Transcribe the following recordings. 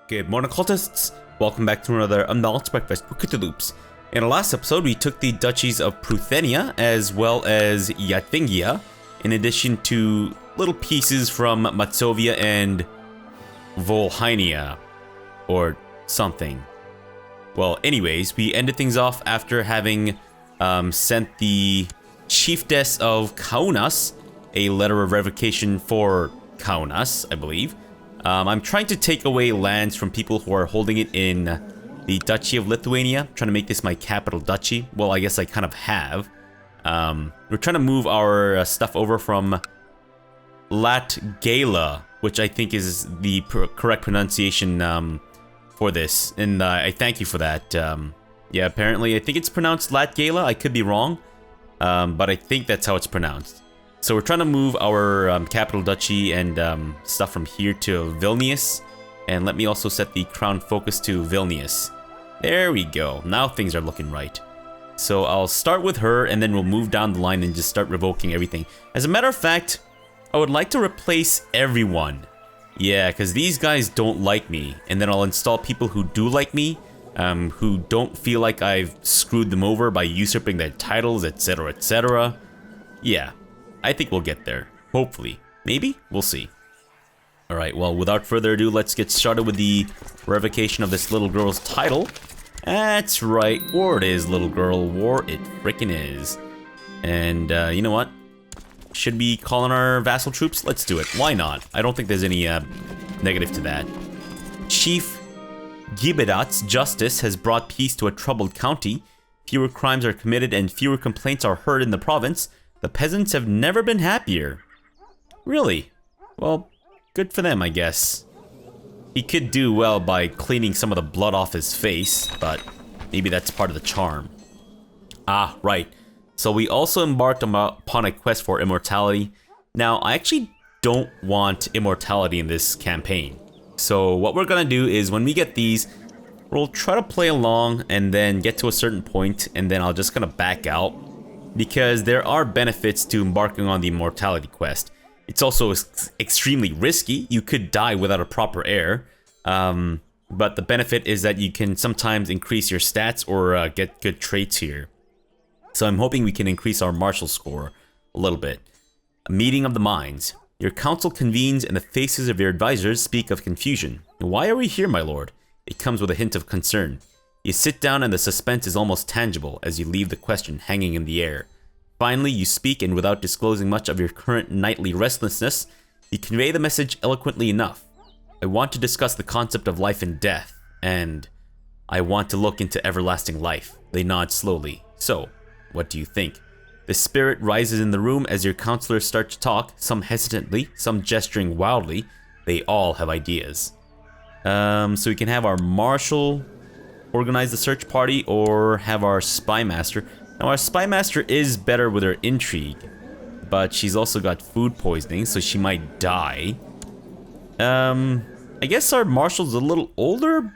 Good morning, cultists. Welcome back to another Umlaut breakfast with CthuLoops. In the last episode, we took the duchies of Pruthenia as well as Yatvingia, in addition to little pieces from Matsovia and Volhynia, or something. Well, anyways, we ended things off after having sent the chiefess of Kaunas a letter of revocation for Kaunas, I believe. I'm trying to take away lands from people who are holding it in the Duchy of Lithuania, trying to make this my capital duchy. Well, I guess I kind of have. We're trying to move our stuff over from Latgala, which I think is the correct pronunciation for this, and I thank you for that. Yeah, apparently I think it's pronounced Latgala. I could be wrong, but I think that's how it's pronounced. So we're trying to move our capital duchy and stuff from here to Vilnius. And let me also set the crown focus to Vilnius. There we go. Now things are looking right. So I'll start with her and then we'll move down the line and just start revoking everything. As a matter of fact, I would like to replace everyone. Yeah, because these guys don't like me. And then I'll install people who do like me, who don't feel like I've screwed them over by usurping their titles, etc., etc. Yeah. I think we'll get there. Hopefully. Maybe? We'll see. Alright, well, without further ado, let's get started with the revocation of this little girl's title. That's right. War it is, little girl. War it frickin' is. And, you know what? Should we call in our vassal troops? Let's do it. Why not? I don't think there's any, negative to that. Chief Gibedat's justice has brought peace to a troubled county. Fewer crimes are committed and fewer complaints are heard in the province. The peasants have never been happier. Really? Well, good for them, I guess. He could do well by cleaning some of the blood off his face, but maybe that's part of the charm. Ah, right. So we also embarked upon a quest for immortality. Now, I actually don't want immortality in this campaign. So what we're gonna do is when we get these, we'll try to play along and then get to a certain point, and then I'll just kind of back out. Because there are benefits to embarking on the immortality quest. It's also extremely risky. You could die without a proper heir. But the benefit is that you can sometimes increase your stats or get good traits here. So I'm hoping we can increase our martial score a little bit. A meeting of the minds. Your council convenes and the faces of your advisors speak of confusion. Why are we here, my lord? It comes with a hint of concern. You sit down and the suspense is almost tangible as you leave the question hanging in the air. Finally, you speak, and without disclosing much of your current nightly restlessness, you convey the message eloquently enough. I want to discuss the concept of life and death, and I want to look into everlasting life. They nod slowly. So, what do you think? The spirit rises in the room as your counselors start to talk, some hesitantly, some gesturing wildly. They all have ideas. So we can have our marshal organize the search party or have our spy master. Now our spy master is better with her intrigue, but she's also got food poisoning, so she might die. I guess our marshal's a little older.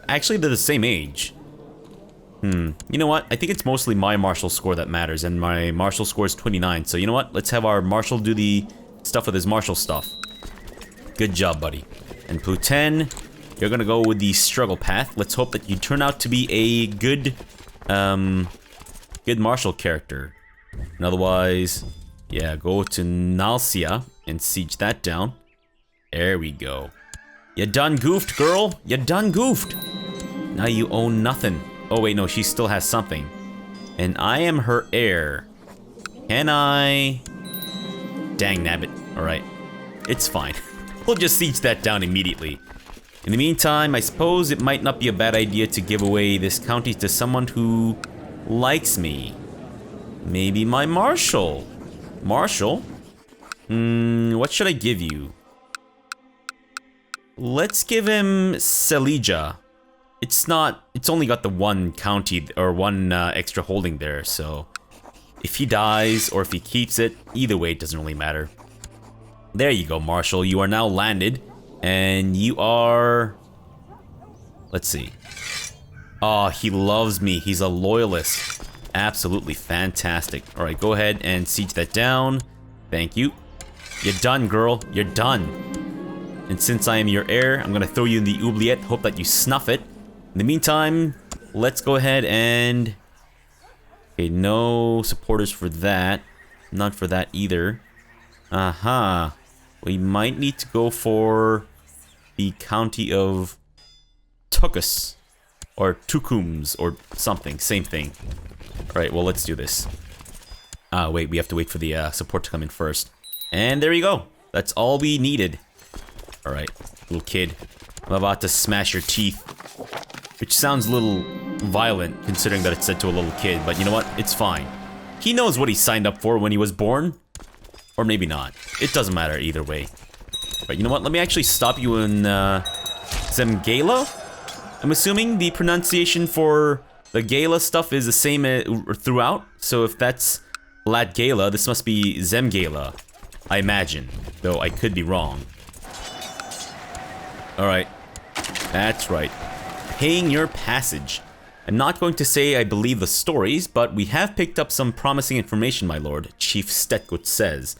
Actually, they're the same age. You know what? I think it's mostly my martial score that matters, and my martial score is 29. So you know what? Let's have our marshal do the stuff with his martial stuff. Good job, buddy. And Puten, you're gonna go with the struggle path. Let's hope that you turn out to be a good, good martial character. And otherwise, yeah, go to Nalsia and siege that down. There we go. You done goofed, girl. You done goofed. Now you own nothing. Oh wait, no, she still has something. And I am her heir. Can I? Dang nabbit. Alright. It's fine. We'll just siege that down immediately. In the meantime, I suppose it might not be a bad idea to give away this county to someone who likes me. Maybe my marshal. Marshal? What should I give you? Let's give him Selija. It's only got the one county or one extra holding there, so if he dies or if he keeps it, either way it doesn't really matter. There you go, marshal. You are now landed. And you are... Let's see. Oh, he loves me. He's a loyalist. Absolutely fantastic. Alright, go ahead and siege that down. Thank you. You're done, girl. You're done. And since I am your heir, I'm gonna throw you in the oubliette. Hope that you snuff it. In the meantime, let's go ahead and... Okay, no supporters for that. Not for that either. Aha. We might need to go for the county of Tukus. Or Tukums, or something. Same thing. Alright, well, let's do this. Wait, we have to wait for the support to come in first. And there you go. That's all we needed. Alright, little kid. I'm about to smash your teeth. Which sounds a little violent, considering that it's said to a little kid. But you know what? It's fine. He knows what he signed up for when he was born. Or maybe not. It doesn't matter either way. But you know what? Let me actually stop you in Zemgala? I'm assuming the pronunciation for the Gala stuff is the same throughout. So if that's Latgala, this must be Zemgala. I imagine. Though I could be wrong. Alright. That's right. Paying your passage. I'm not going to say I believe the stories, but we have picked up some promising information, my lord, Chief Stetgut says.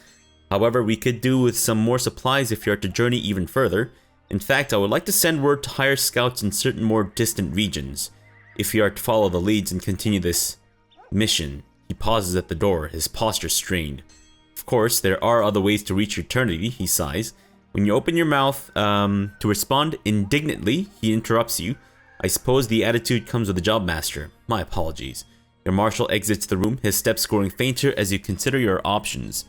However, we could do with some more supplies if you are to journey even further. In fact, I would like to send word to hire scouts in certain more distant regions. If you are to follow the leads and continue this mission. He pauses at the door, his posture strained. Of course, there are other ways to reach eternity, he sighs. When you open your mouth to respond indignantly, he interrupts you. I suppose the attitude comes with the job master. My apologies. Your marshal exits the room, his steps growing fainter as you consider your options.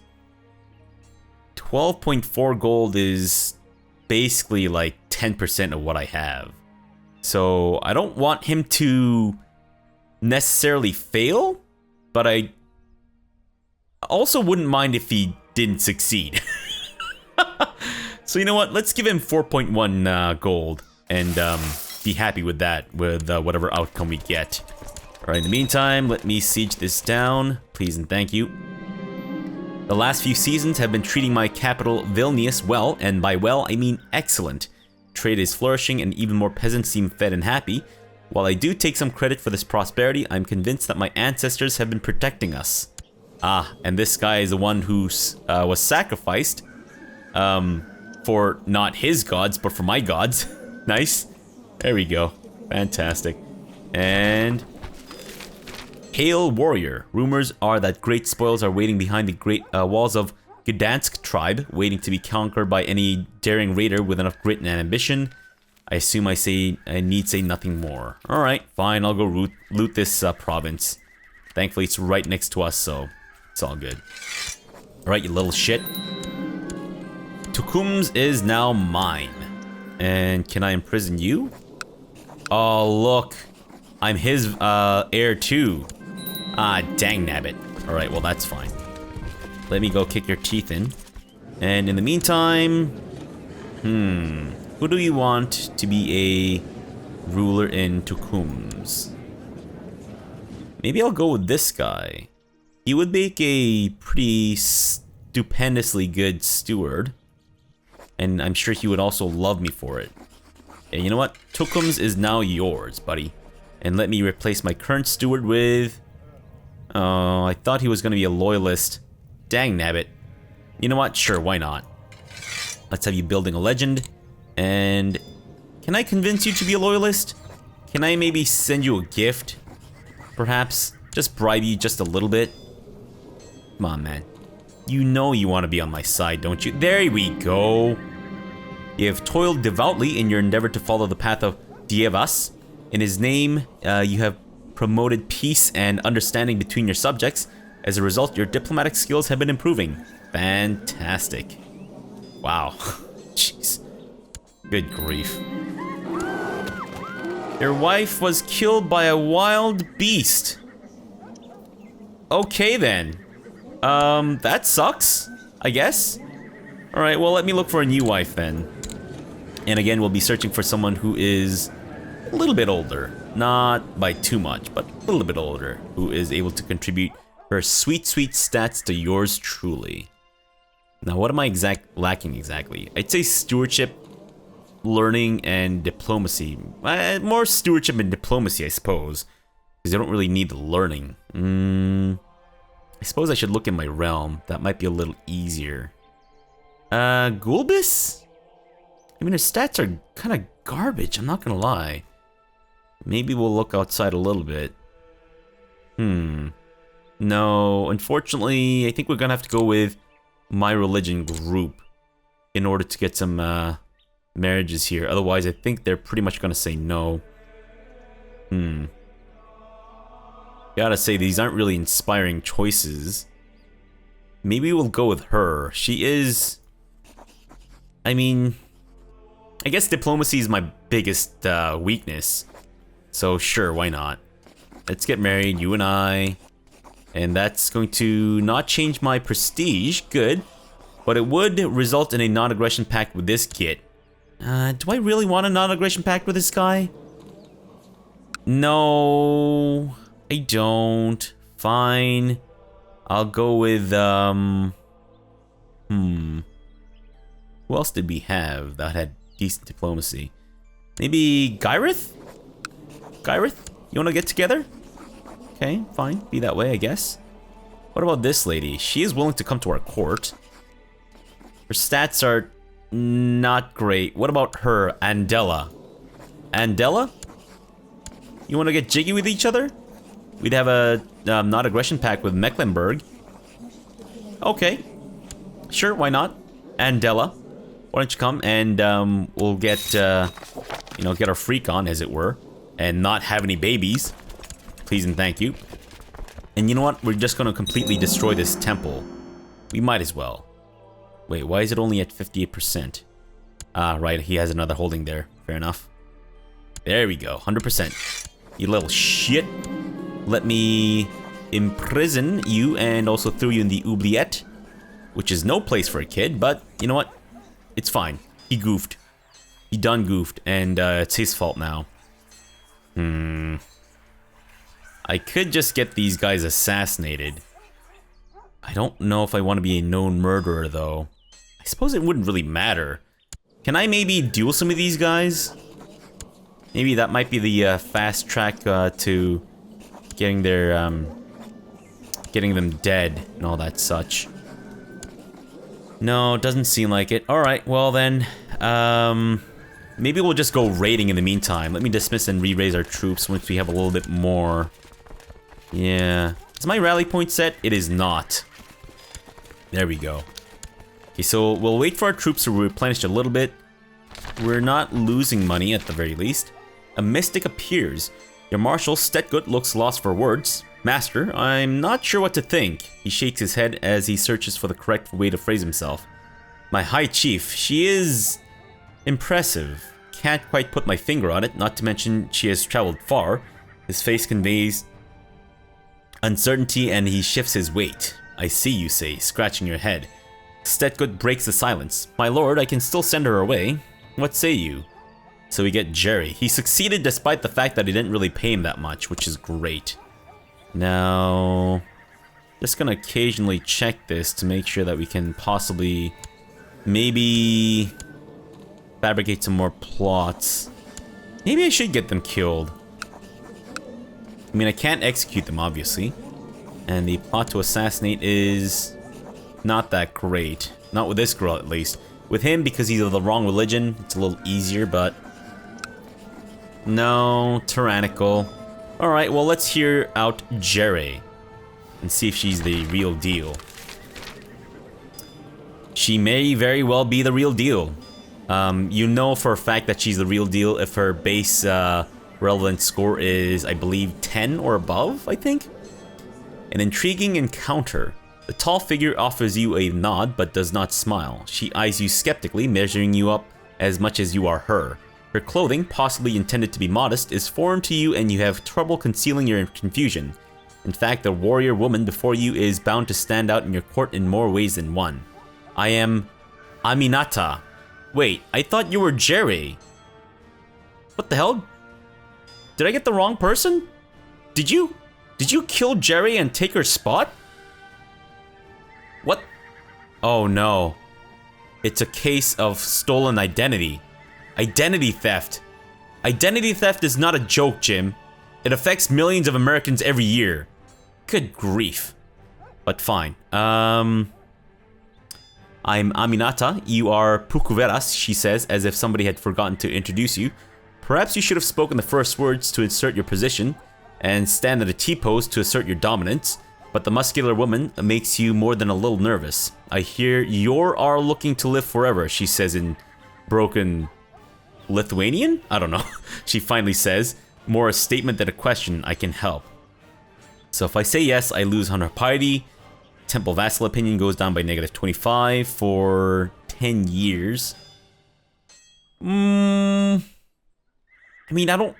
12.4 gold is basically like 10% of what I have. So I don't want him to necessarily fail, but I also wouldn't mind if he didn't succeed. So you know what? Let's give him 4.1 gold and be happy with that, with whatever outcome we get. Alright, in the meantime, let me siege this down. Please and thank you. The last few seasons have been treating my capital, Vilnius, well, and by well, I mean excellent. Trade is flourishing and even more peasants seem fed and happy. While I do take some credit for this prosperity, I'm convinced that my ancestors have been protecting us. Ah, and this guy is the one who was sacrificed. For not his gods, but for my gods. Nice. There we go. Fantastic. And... Hail warrior. Rumors are that great spoils are waiting behind the great walls of Gdansk tribe, waiting to be conquered by any daring raider with enough grit and ambition. I assume I need say nothing more. Alright, fine, I'll go loot this province. Thankfully it's right next to us, so it's all good. Alright, you little shit. Tukums is now mine. And can I imprison you? Oh, look. I'm his heir too. Ah, dang nabbit. Alright, well that's fine. Let me go kick your teeth in. And in the meantime... Who do you want to be a ruler in Tukums? Maybe I'll go with this guy. He would make a pretty stupendously good steward. And I'm sure he would also love me for it. And you know what? Tukums is now yours, buddy. And let me replace my current steward with... Oh, I thought he was going to be a loyalist. Dang nabbit. You know what? Sure, why not? Let's have you building a legend. And... Can I convince you to be a loyalist? Can I maybe send you a gift? Perhaps? Just bribe you just a little bit? Come on, man. You know you want to be on my side, don't you? There we go. You have toiled devoutly in your endeavor to follow the path of Dievas. In his name, you have promoted peace and understanding between your subjects. As a result, your diplomatic skills have been improving. Fantastic. Wow. Jeez. Good grief. Your wife was killed by a wild beast. Okay then. That sucks, I guess. Alright, well let me look for a new wife then. And again, we'll be searching for someone who is a little bit older. Not by too much, but a little bit older. Who is able to contribute her sweet, sweet stats to yours truly. Now, what am I lacking exactly? I'd say stewardship, learning, and diplomacy. More stewardship and diplomacy, I suppose. Because I don't really need the learning. I suppose I should look in my realm. That might be a little easier. Gulbis? I mean, her stats are kind of garbage, I'm not gonna lie. Maybe we'll look outside a little bit. No, unfortunately, I think we're gonna have to go with my religion group in order to get some marriages here. Otherwise, I think they're pretty much gonna say no. Gotta say, these aren't really inspiring choices. Maybe we'll go with her. She is... I mean... I guess diplomacy is my biggest weakness. So sure, why not? Let's get married, you and I. And that's going to not change my prestige, good. But it would result in a non-aggression pact with this git. Do I really want a non-aggression pact with this guy? No, I don't. Fine. I'll go with, Who else did we have that had decent diplomacy? Maybe Gyrith? Gyrith? You wanna get together? Okay, fine. Be that way, I guess. What about this lady? She is willing to come to our court. Her stats are not great. What about her, Andella? Andella? You wanna get jiggy with each other? We'd have a non-aggression pact with Mecklenburg. Okay. Sure, why not? Andella, why don't you come and we'll get, you know, get our freak on, as it were. And not have any babies. Please and thank you. And you know what? We're just gonna completely destroy this temple. We might as well. Wait, why is it only at 58%? Ah, right, he has another holding there. Fair enough. There we go, 100%. You little shit. Let me imprison you and also throw you in the oubliette. Which is no place for a kid, but you know what? It's fine. He goofed. He done goofed, and it's his fault now. I could just get these guys assassinated. I don't know if I want to be a known murderer, though. I suppose it wouldn't really matter. Can I maybe duel some of these guys? Maybe that might be the fast track to getting their, getting them dead and all that such. No, doesn't seem like it. Alright, well then, maybe we'll just go raiding in the meantime. Let me dismiss and re-raise our troops once we have a little bit more. Yeah. Is my rally point set? It is not. There we go. Okay, so we'll wait for our troops to replenish a little bit. We're not losing money at the very least. A mystic appears. Your marshal, Stetgut, looks lost for words. Master, I'm not sure what to think. He shakes his head as he searches for the correct way to phrase himself. My high chief, she is... impressive. Can't quite put my finger on it, not to mention she has traveled far. His face conveys uncertainty and he shifts his weight. I see, you say, scratching your head. Stetgut breaks the silence. My lord, I can still send her away. What say you? So we get Jerry. He succeeded despite the fact that he didn't really pay him that much, which is great. Now, just gonna occasionally check this to make sure that we can possibly maybe fabricate some more plots. Maybe I should get them killed. I mean, I can't execute them, obviously. And the plot to assassinate is not that great. Not with this girl, at least. With him, because he's of the wrong religion, it's a little easier, but... no, tyrannical. Alright, well, let's hear out Jerry. And see if she's the real deal. She may very well be the real deal. You know for a fact that she's the real deal if her base relevant score is, I believe, 10 or above, I think? An intriguing encounter. The tall figure offers you a nod but does not smile. She eyes you skeptically, measuring you up as much as you are her. Her clothing, possibly intended to be modest, is foreign to you and you have trouble concealing your confusion. In fact, the warrior woman before you is bound to stand out in your court in more ways than one. I am Aminata. Wait, I thought you were Jerry. What the hell? Did I get the wrong person? Did you kill Jerry and take her spot? What? Oh no. It's a case of stolen identity. Identity theft. Identity theft is not a joke, Jim. It affects millions of Americans every year. Good grief. But fine. I'm I'm Aminata. You are Pucuveras, she says, as if somebody had forgotten to introduce you. Perhaps you should have spoken the first words to insert your position, and stand at a T-pose to assert your dominance, but the muscular woman makes you more than a little nervous. I hear you're looking to live forever, she says in broken Lithuanian? I don't know. She finally says, more a statement than a question. I can help. So if I say yes, I lose 100 piety. Temple vassal opinion goes down by -25 for 10 years. I mean, I don't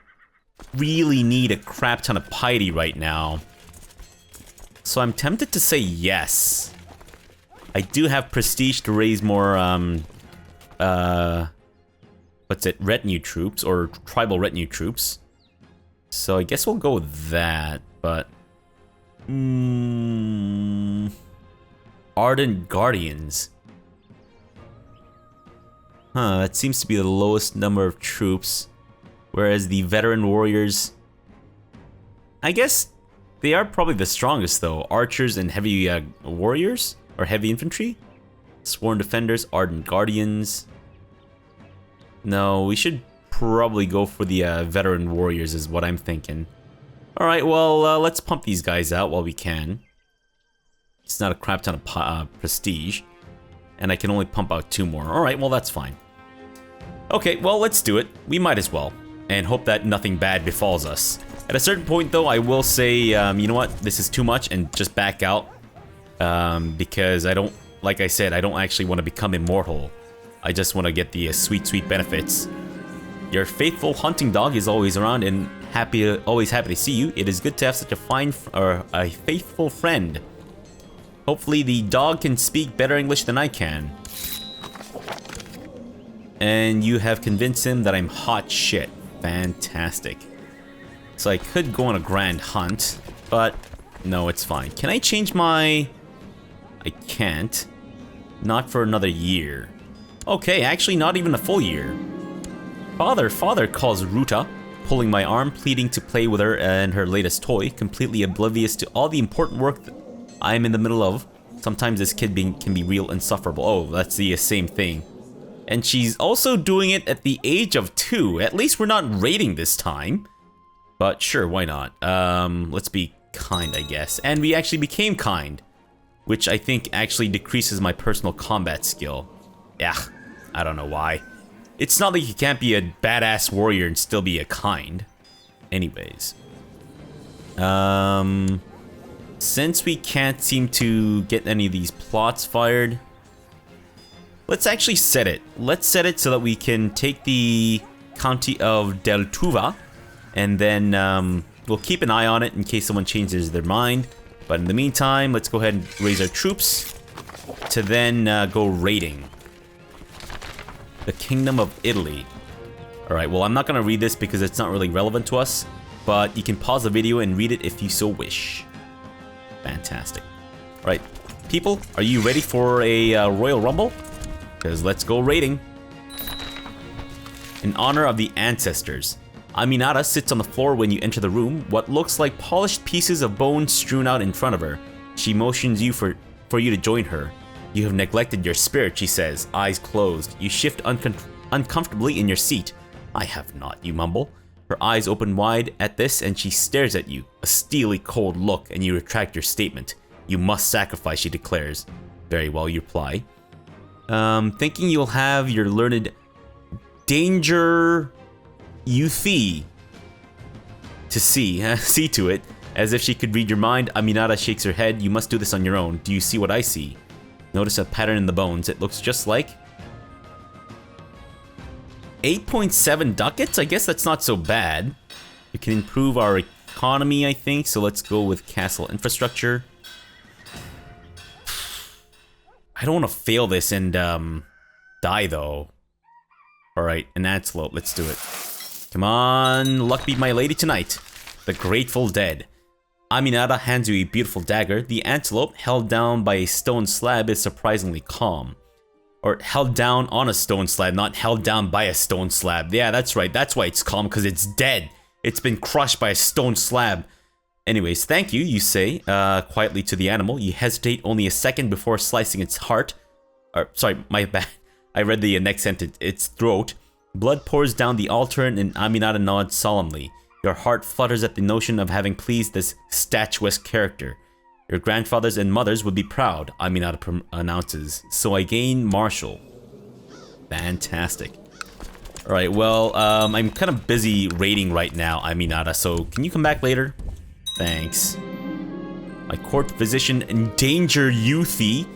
really need a crap ton of piety right now. So I'm tempted to say yes. I do have prestige to raise more, what's it, retinue troops, or tribal retinue troops. So I guess we'll go with that, but... Ardent Guardians. Huh, that seems to be the lowest number of troops. Whereas the veteran warriors... I guess they are probably the strongest though. Archers and heavy warriors? Or heavy infantry? Sworn defenders, ardent guardians. No, we should probably go for the veteran warriors is what I'm thinking. Alright, well, let's pump these guys out while we can. It's not a crap ton of prestige. And I can only pump out 2 more. Alright, well, that's fine. Okay, well, let's do it. We might as well. And hope that nothing bad befalls us. At a certain point, though, I will say, you know what? This is too much and just back out. Because I don't, like I said, I don't actually want to become immortal. I just want to get the sweet, sweet benefits. Your faithful hunting dog is always around and always happy to see you. It is good to have such a a faithful friend. Hopefully the dog can speak better English than I can. And you have convinced him that I'm hot shit. Fantastic. So I could go on a grand hunt, but no, it's fine. Can I change my... I can't. Not for another year. Okay, actually not even a full year. Father calls Ruta, pulling my arm, pleading to play with her and her latest toy, completely oblivious to all the important work that I am in the middle of. Sometimes this kid can be real insufferable. Oh, that's the same thing. And she's also doing it at the age of 2. At least we're not raiding this time. But sure, why not? Let's be kind, I guess. And we actually became kind, which I think actually decreases my personal combat skill. Yeah, I don't know why. It's not like you can't be a badass warrior and still be a kind. Anyways. Since we can't seem to get any of these plots fired, let's actually set it. Let's set it so that we can take the county of Deltuva, and then we'll keep an eye on it in case someone changes their mind. But in the meantime, let's go ahead and raise our troops to then go raiding the Kingdom of Italy. Alright, well, I'm not going to read this because it's not really relevant to us, but you can pause the video and read it if you so wish. Fantastic. Alright, people, are you ready for a Royal Rumble? Because let's go raiding. In honor of the ancestors, Aminata sits on the floor when you enter the room, what looks like polished pieces of bone strewn out in front of her. She motions you for you to join her. You have neglected your spirit, she says, eyes closed. You shift uncomfortably in your seat. I have not, you mumble. Her eyes open wide at this and she stares at you, a steely cold look, and you retract your statement. You must sacrifice, she declares. Very well, you reply. Thinking you'll have your learned danger Yuthi to see to it. As if she could read your mind, Aminata shakes her head. You must do this on your own. Do you see what I see? Notice a pattern in the bones. It looks just like 8.7 ducats? I guess that's not so bad. We can improve our economy, I think. So let's go with castle infrastructure. I don't want to fail this and die though. Alright, an antelope. Let's do it. Come on, luck be my lady tonight. The Grateful Dead. Aminata hands you a beautiful dagger. The antelope, held down by a stone slab, is surprisingly calm. Or held down on a stone slab, not held down by a stone slab. Yeah, that's right. That's why it's calm, because it's dead. It's been crushed by a stone slab. Anyways, thank you, you say, quietly to the animal. You hesitate only a second before slicing its heart. Or, sorry, my bad. I read the next sentence. Its throat. Blood pours down the altar and Aminata nods solemnly. Your heart flutters at the notion of having pleased this statuesque character. Your grandfathers and mothers would be proud, Aminata announces. So I gain Marshal. Fantastic. Alright, well, I'm kind of busy raiding right now, Aminata, so can you come back later? Thanks. My court physician, Endanger Youthie,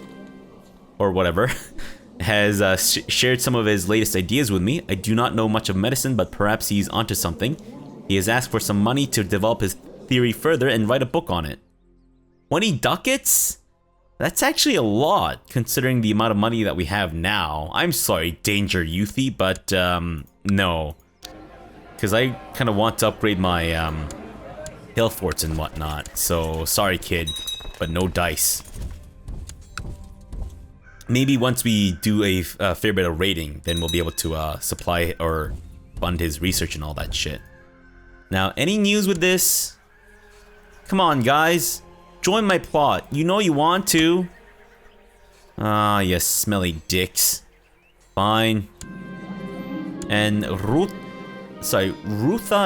or whatever, has shared some of his latest ideas with me. I do not know much of medicine, but perhaps he's onto something. He has asked for some money to develop his theory further and write a book on it. 20 ducats? That's actually a lot, considering the amount of money that we have now. I'm sorry, Danger Youthie, but, no. Because I kind of want to upgrade my, hill forts and whatnot. So, sorry, kid, but no dice. Maybe once we do a fair bit of raiding, then we'll be able to, supply or fund his research and all that shit. Now, any news with this? Come on, guys. Join my plot. You know you want to. Ah, yes, smelly dicks. Fine. And Ruta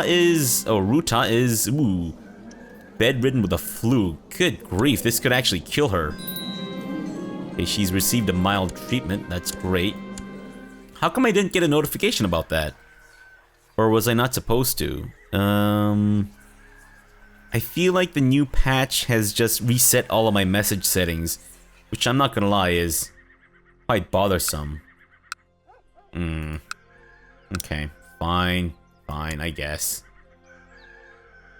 is, ooh, bedridden with a flu. Good grief, this could actually kill her. Okay, she's received a mild treatment. That's great. How come I didn't get a notification about that? Or was I not supposed to? I feel like the new patch has just reset all of my message settings, which I'm not gonna lie is quite bothersome. Okay, fine, I guess.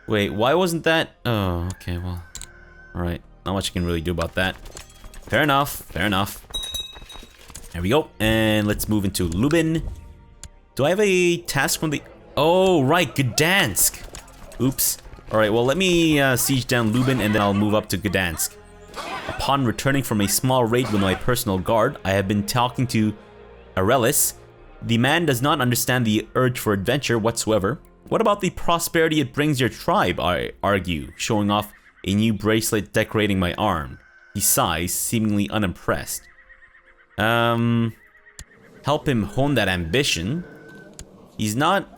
Wait, why wasn't that? Oh, okay, well, alright, not much I can really do about that. Fair enough. There we go, and let's move into Lubin. Do I have a task from the... Oh, right, Gdansk. Oops. Alright, well, let me siege down Lubin and then I'll move up to Gdansk. Upon returning from a small raid with my personal guard, I have been talking to Arelis. The man does not understand the urge for adventure whatsoever. What about the prosperity it brings your tribe, I argue, showing off a new bracelet decorating my arm. He sighs, seemingly unimpressed. Help him hone that ambition. He's not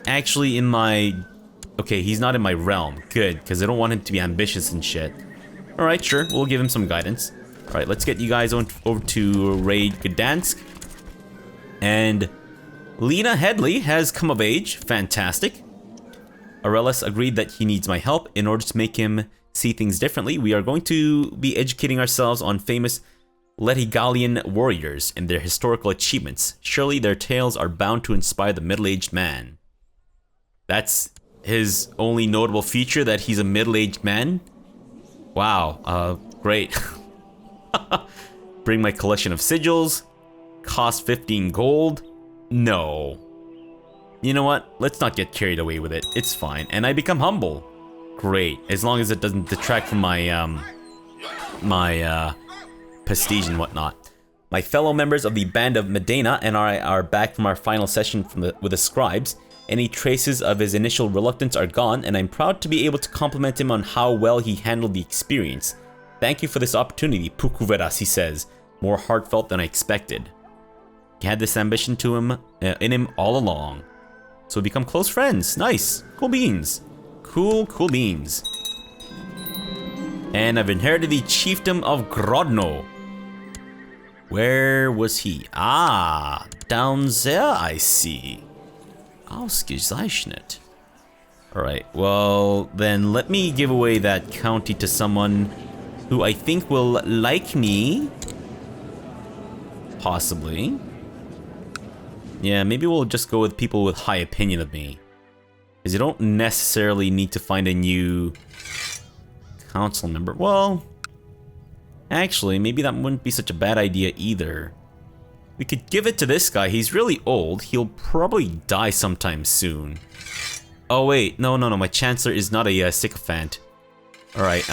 actually in my... Okay, he's not in my realm. Good, because I don't want him to be ambitious and shit. Alright, sure, we'll give him some guidance. Alright, let's get you guys over to raid Gdansk. And Lena Headley has come of age. Fantastic. Arelis agreed that he needs my help in order to make him see things differently. We are going to be educating ourselves on famous Letigalian warriors and their historical achievements. Surely their tales are bound to inspire the middle-aged man. That's his only notable feature, that he's a middle-aged man? Wow, great. Bring my collection of sigils. Cost 15 gold. No. You know what? Let's not get carried away with it. It's fine. And I become humble. Great. As long as it doesn't detract from my, prestige and whatnot. My fellow members of the Band of Medina and I are back from our final session with the scribes. Any traces of his initial reluctance are gone, and I'm proud to be able to compliment him on how well he handled the experience. Thank you for this opportunity, Pukuveras, he says, more heartfelt than I expected. He had this ambition in him all along. So we become close friends. Nice. Cool beans. Cool beans. And I've inherited the chiefdom of Grodno. Where was he? Ah, down there I see. Ausgezeichnet. Alright, well, then let me give away that county to someone who I think will like me. Possibly. Yeah, maybe we'll just go with people with high opinion of me. Because you don't necessarily need to find a new council member. Well, actually, maybe that wouldn't be such a bad idea either. We could give it to this guy. He's really old. He'll probably die sometime soon. Oh, wait. No. My Chancellor is not a sycophant. Alright,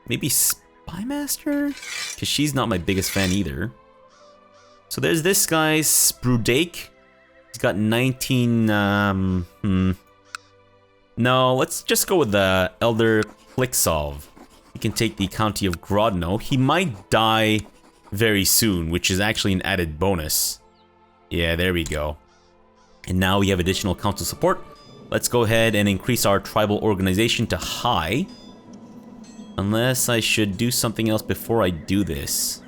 maybe Spymaster? Because she's not my biggest fan either. So there's this guy, Sprudake. He's got 19, No, let's just go with the Elder Clicksolve. he can take the county of Grodno. He might die very soon, which is actually an added bonus. Yeah, there we go. And now we have additional council support. Let's go ahead and increase our tribal organization to high. Unless I should do something else before I do this.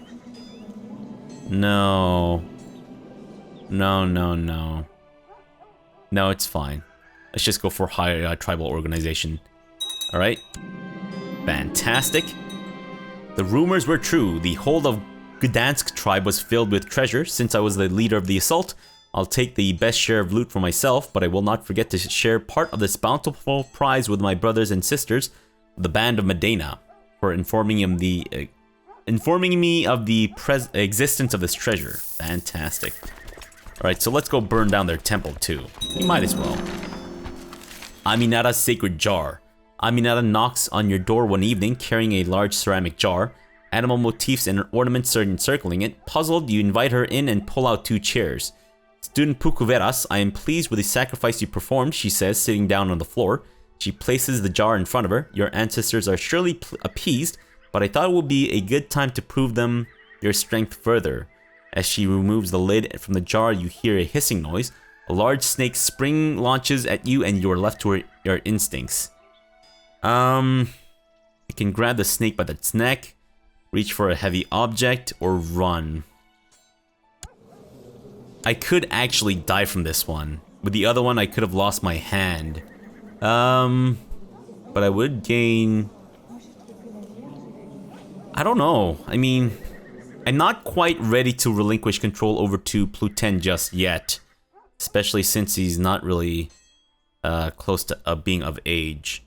No. No, no, no. No, it's fine. Let's just go for high tribal organization. Alright. Fantastic. The rumors were true. The whole of Gdansk tribe was filled with treasure. Since I was the leader of the assault, I'll take the best share of loot for myself, but I will not forget to share part of this bountiful prize with my brothers and sisters, the Band of Medina, for informing me of the existence of this treasure. Fantastic. Alright, so let's go burn down their temple too. We might as well. Aminata's sacred jar. Aminata knocks on your door one evening carrying a large ceramic jar. Animal motifs and ornaments are encircling it. Puzzled, you invite her in and pull out 2 chairs. Student Pucuveras, I am pleased with the sacrifice you performed, she says, sitting down on the floor. She places the jar in front of her. Your ancestors are surely appeased, but I thought it would be a good time to prove them your strength further. As she removes the lid from the jar, you hear a hissing noise. A large snake spring launches at you and you are left to your instincts. You can grab the snake by its neck, reach for a heavy object, or run. I could actually die from this one. With the other one, I could have lost my hand. But I would gain... I don't know. I mean, I'm not quite ready to relinquish control over to Pluten just yet. Especially since he's not really close to being of age.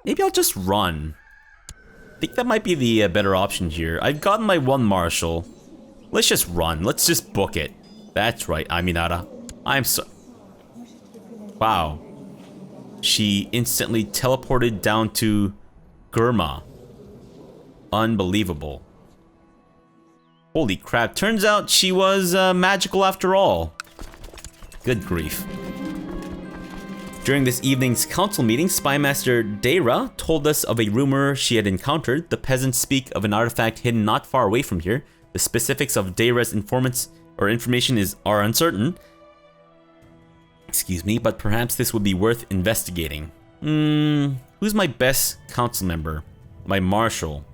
Maybe I'll just run. I think that might be the better option here. I've gotten my 1 marshal. Let's just run. Let's just book it. That's right, Aminata. I'm so... Wow. She instantly teleported down to Gurma. Unbelievable. Holy crap. Turns out she was magical after all. Good grief. During this evening's council meeting, Spymaster Deira told us of a rumor she had encountered. The peasants speak of an artifact hidden not far away from here. The specifics of Deira's information are uncertain. Excuse me, but perhaps this would be worth investigating. Who's my best council member? My marshal.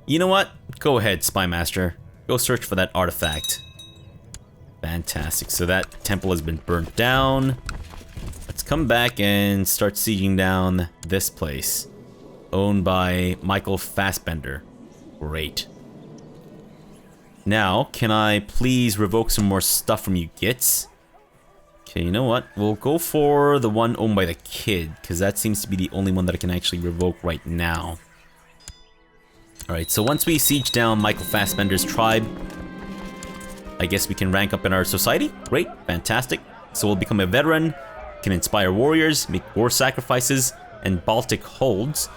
You know what? Go ahead, Spymaster. Go search for that artifact. Fantastic. So that temple has been burnt down. Let's come back and start sieging down this place. Owned by Michael Fassbender. Great. Now, can I please revoke some more stuff from you gits? Okay, you know what? We'll go for the one owned by the kid, because that seems to be the only one that I can actually revoke right now. Alright, so once we siege down Michael Fassbender's tribe, I guess we can rank up in our society. Great, fantastic. So we'll become a veteran, can inspire warriors, make war sacrifices, and Baltic holds.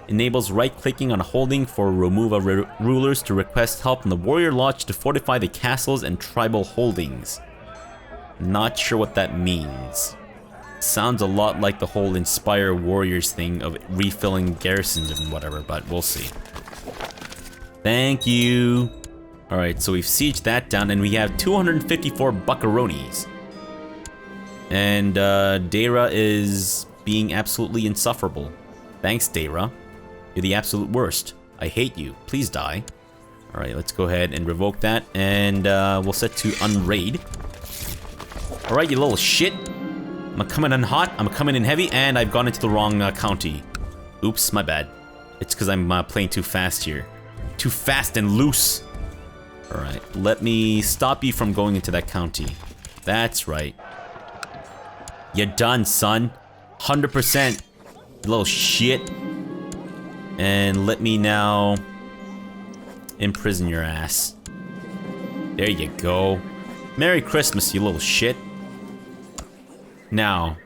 Enables right-clicking on a holding for Romuva rulers to request help from the warrior lodge to fortify the castles and tribal holdings. Not sure what that means. Sounds a lot like the whole inspire warriors thing of refilling garrisons and whatever, but we'll see. Thank you. Alright, so we've sieged that down and we have 254 buckaronis. And Deira is being absolutely insufferable. Thanks, Deira. You're the absolute worst. I hate you. Please die. Alright, let's go ahead and revoke that. And we'll set to unraid. Alright, you little shit. I'm coming in hot, I'm coming in heavy, and I've gone into the wrong county. Oops, my bad. It's because I'm playing too fast here. Too fast and loose. Alright, let me stop you from going into that county. That's right. You're done, son. 100%. You little shit. And let me now imprison your ass. There you go. Merry Christmas, you little shit. Now,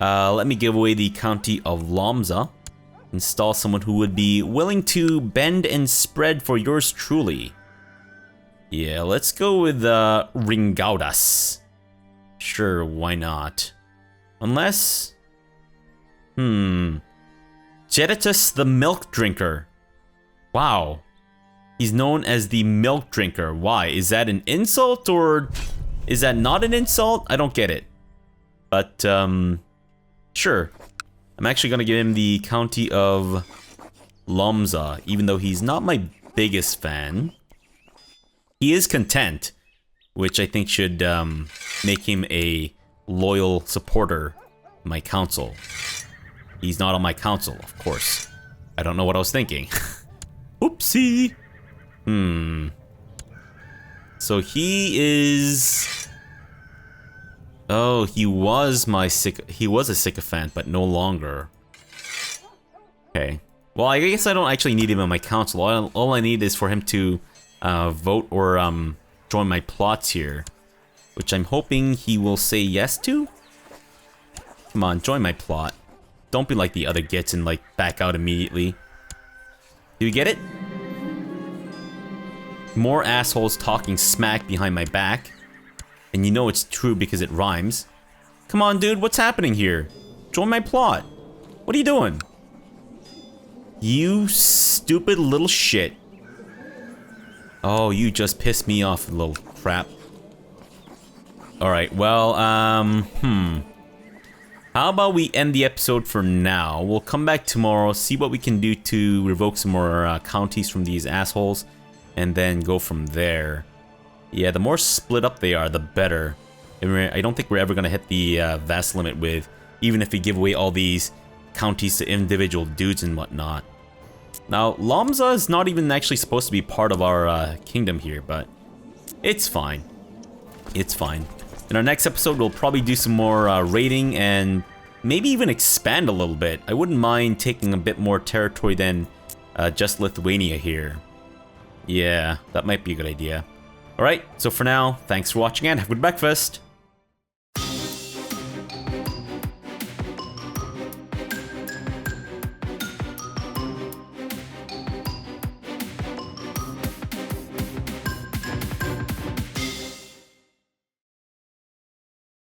let me give away the county of Lomza. Install someone who would be willing to bend and spread for yours truly. Yeah, let's go with Ringaudas. Sure, why not? Unless... Jeditus the Milk Drinker. Wow. He's known as the Milk Drinker. Why? Is that an insult or is that not an insult? I don't get it. But, sure. I'm actually gonna give him the County of Lomza, even though he's not my biggest fan. He is content, which I think should make him a loyal supporter of my council. He's not on my council, of course. I don't know what I was thinking. Oopsie. So he is... Oh, he was a sycophant, but no longer. Okay. Well, I guess I don't actually need him in my council. All I need is for him to vote or join my plots here, which I'm hoping he will say yes to. Come on, join my plot. Don't be like the other gits and like back out immediately. Do you get it? More assholes talking smack behind my back. And you know it's true because it rhymes. Come on, dude, what's happening here? Join my plot. What are you doing? You stupid little shit. Oh, you just pissed me off, little crap. Alright, well, how about we end the episode for now? We'll come back tomorrow, see what we can do to revoke some more counties from these assholes, and then go from there. Yeah, the more split up they are, the better. I don't think we're ever going to hit the vassal limit with, even if we give away all these counties to individual dudes and whatnot. Now, Lomza is not even actually supposed to be part of our kingdom here, but it's fine. It's fine. In our next episode, we'll probably do some more raiding and maybe even expand a little bit. I wouldn't mind taking a bit more territory than just Lithuania here. Yeah, that might be a good idea. Alright, so for now, thanks for watching and have a good breakfast.